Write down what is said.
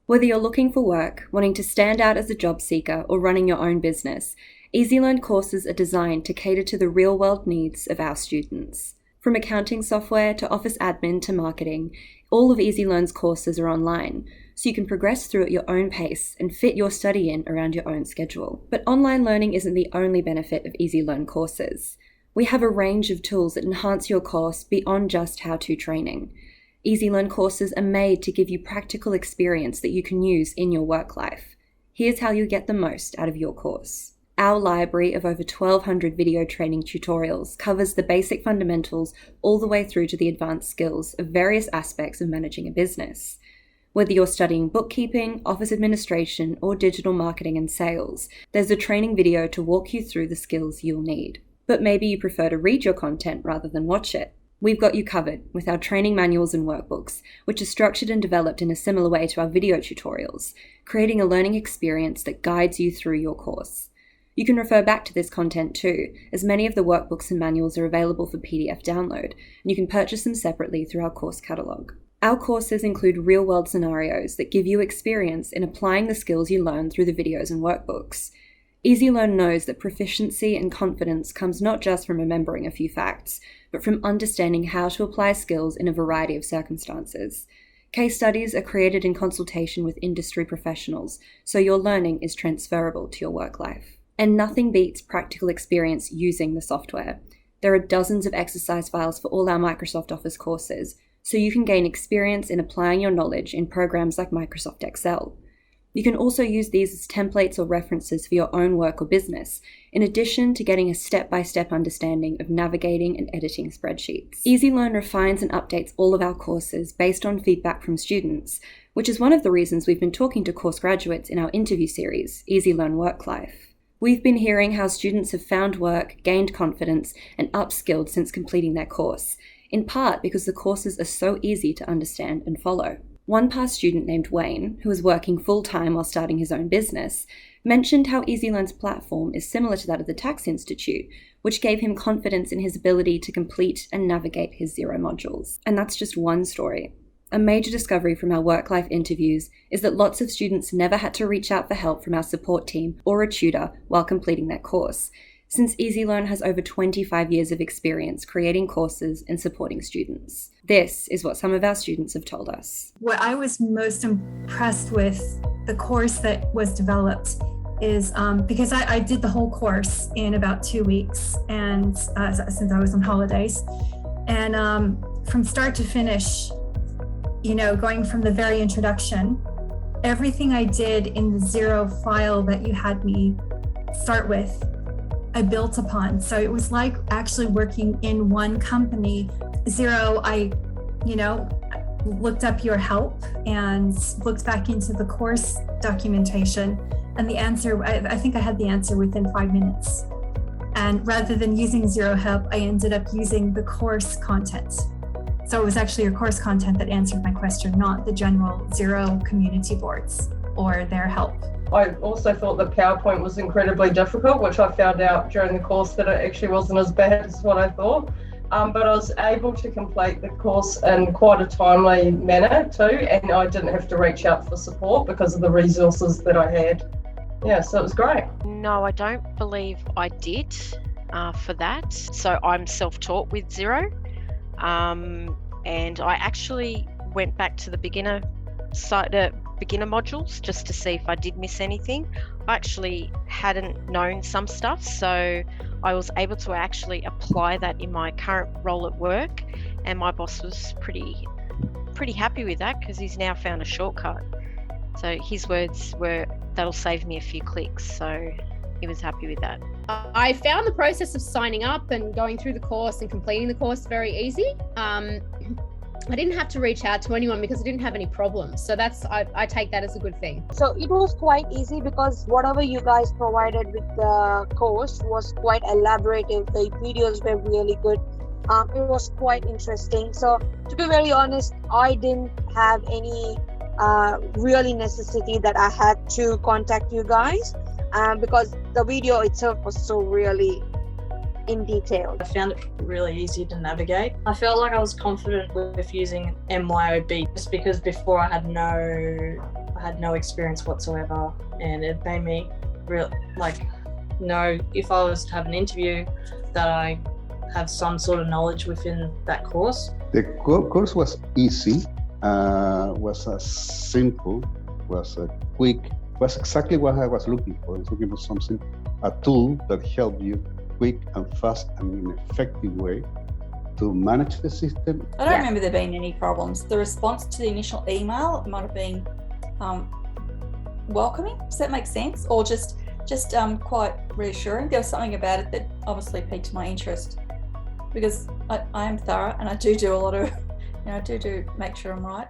Whether you're looking for work, wanting to stand out as a job seeker, or running your own business, EzyLearn courses are designed to cater to the real-world needs of our students. From accounting software to office admin to marketing, all of EzyLearn's courses are online, so you can progress through at your own pace and fit your study in around your own schedule. But online learning isn't the only benefit of EzyLearn courses. We have a range of tools that enhance your course beyond just how-to training. EzyLearn courses are made to give you practical experience that you can use in your work life. Here's how you get the most out of your course. Our library of over 1,200 video training tutorials covers the basic fundamentals all the way through to the advanced skills of various aspects of managing a business. Whether you're studying bookkeeping, office administration, or digital marketing and sales, there's a training video to walk you through the skills you'll need. But maybe you prefer to read your content rather than watch it. We've got you covered with our training manuals and workbooks, which are structured and developed in a similar way to our video tutorials, creating a learning experience that guides you through your course. You can refer back to this content too, as many of the workbooks and manuals are available for PDF download, and you can purchase them separately through our course catalogue. Our courses include real-world scenarios that give you experience in applying the skills you learn through the videos and workbooks. EzyLearn knows that proficiency and confidence comes not just from remembering a few facts, but from understanding how to apply skills in a variety of circumstances. Case studies are created in consultation with industry professionals, so your learning is transferable to your work life. And nothing beats practical experience using the software. There are dozens of exercise files for all our Microsoft Office courses, so you can gain experience in applying your knowledge in programs like Microsoft Excel. You can also use these as templates or references for your own work or business, in addition to getting a step-by-step understanding of navigating and editing spreadsheets. EzyLearn refines and updates all of our courses based on feedback from students, which is one of the reasons we've been talking to course graduates in our interview series, EzyLearn Work Life. We've been hearing how students have found work, gained confidence, and upskilled since completing their course, in part because the courses are so easy to understand and follow. One past student named Wayne, who was working full-time while starting his own business, mentioned how EzyLearn's platform is similar to that of the Tax Institute, which gave him confidence in his ability to complete and navigate his Xero modules. And that's just one story. A major discovery from our work-life interviews is that lots of students never had to reach out for help from our support team or a tutor while completing their course, since EzyLearn has over 25 years of experience creating courses and supporting students. This is what some of our students have told us. What I was most impressed with the course that was developed is because I did the whole course in about 2 weeks, and since I was on holidays, and from start to finish, going from the very introduction, everything I did in the Xero file that you had me start with, I built upon. So it was like actually working in one company. Xero, I looked up your help and looked back into the course documentation, and the answer, I think I had the answer within 5 minutes. And rather than using Xero help, I ended up using the course content. So it was actually your course content that answered my question, not the general Xero community boards or their help. I also thought the PowerPoint was incredibly difficult, which I found out during the course that it actually wasn't as bad as what I thought. But I was able to complete the course in quite a timely manner too, and I didn't have to reach out for support because of the resources that I had. Yeah, so it was great. No, I don't believe I did for that. So I'm self-taught with Xero, and I actually went back to the beginner modules just to see if I did miss anything. I actually hadn't known some stuff, so I was able to actually apply that in my current role at work, and my boss was pretty happy with that because he's now found a shortcut. So his words were, "That'll save me a few clicks," so he was happy with that. I found the process of signing up and going through the course and completing the course very easy. I didn't have to reach out to anyone because I didn't have any problems. So I take that as a good thing. So it was quite easy because whatever you guys provided with the course was quite elaborative. The videos were really good. It was quite interesting. So to be very honest, I didn't have any really necessity that I had to contact you guys because the video itself was so really in detail. I found it really easy to navigate. I felt like I was confident with using MYOB just because before I had no had no experience whatsoever, and it made me know if I was to have an interview that I have some sort of knowledge within that course. The course was easy, was simple, was quick, was exactly what I was looking for. I was looking for something, a tool that helped you quick and fast and in an effective way to manage the system. I don't remember there being any problems. The response to the initial email might have been welcoming. Does that make sense? Or just quite reassuring. There was something about it that obviously piqued my interest, because I am thorough and I do a lot of, I do make sure I'm right.